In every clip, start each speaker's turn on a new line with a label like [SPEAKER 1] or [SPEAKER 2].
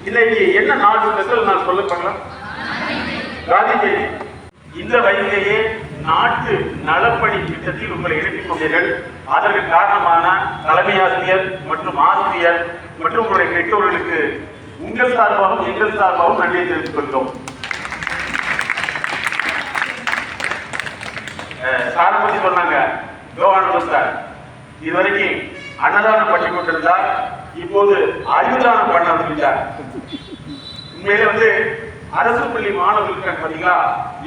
[SPEAKER 1] இன்னைக்கு என்ன நாள் ஸ்பெஷல் நான் சொல்ல பார்க்கலாம். காந்தி ஜெயந்தி. இந்த வயதிலேயே நாட்டு நலப்பணி திட்டத்தில் உங்களை இணைத்துக் கொண்டீர்கள். அதற்கு காரணமான தலைமை ஆசிரியர் மற்றும் ஆசிரியர் மற்றும் உங்களுடைய பெற்றோர்களுக்கு உங்கள் சார்பாகவும் எங்கள் சார்பாகவும் நன்றியை தெரிவித்துக் கொள்கிறோம். சாரை பத்தி சொன்னாங்க யோகானந்த சார். இதுவரைக்கும் அன்னதானம் பண்ணி கொண்டிருந்தார், இப்போது அறிவுதானம் பண்ண ஆரம்பித்தார். உண்மையில அரசு பள்ளி மாணவர்களுக்கு பார்த்தீங்களா,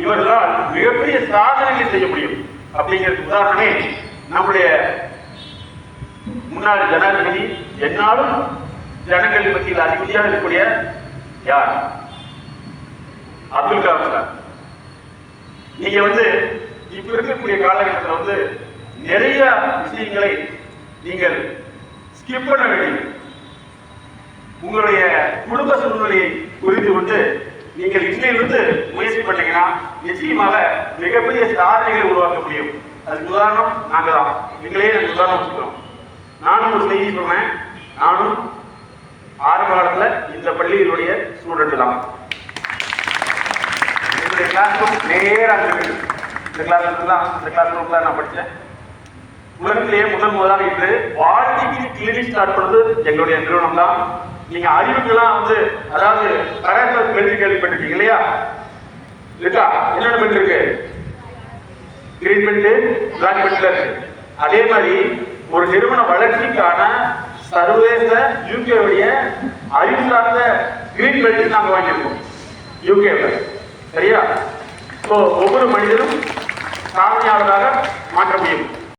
[SPEAKER 1] இவர்களால் மிகப்பெரிய சாதனைகளை செய்ய முடியும் அப்படிங்கிறது உதாரணமே நம்முடைய முன்னாள் ஜனாதிபதி, என்னாலும் ஜனங்கள் மத்தியில் அதிபதியாக இருக்கக்கூடிய யார், அப்துல் கலாம் சார். நீங்க இப்ப இருக்கக்கூடிய காலகட்டத்தில் நிறைய விஷயங்களை நீங்கள் ஸ்கிப் பண்ண வேண்டும். உங்களுடைய குடும்ப சூழ்நிலையை புரிந்து கொண்டு நீங்கள் இன்றையிலிருந்து முயற்சி பண்ணீங்கன்னா நிச்சயமாக மிகப்பெரிய சாதனைகளை உருவாக்க முடியும். அதுக்கு உதாரணம் நாங்க தான். நீங்களே எனக்கு உதாரணம் வச்சுக்கிறோம். நானும் ஒரு செய்தி சொன்னேன். நானும் ஆரம்ப காலத்துல இந்த பள்ளியினுடைய ஸ்டூடெண்ட் தான். என்னுடைய கிளாஸ் ரூம் நேராக இருக்கு. இந்த கிளாஸ் ரூம் தான் நான் படித்தேன். உலகத்திலேயே முதலாக இன்று வாழ்க்கைக்கு கிளினிக் ஸ்டார்ட் பண்ணது எங்களுடைய நிறுவனம் தான். நீங்க அறிவுக்கெல்லாம் அதாவது கராட்டர் பெல்ட் கேள்விப்பட்டிருக்கீங்க இல்லையா? இருக்கா? என்னென்ன பெல்ட் இருக்கு? கிரீன் பெல்ட், பிளாக் பெல்ட்ல இருக்கு. அதே மாதிரி ஒரு நிறுவன வளர்ச்சிக்கான சர்வதேச யூகேவுடைய அறிவு சார்ந்த கிரீன் பெல்ட் நாங்க வாங்கியிருக்கோம் யூகேல. சரியா? ஒவ்வொரு மனிதனும் சாதனையாளராக மாற்ற முடியும்.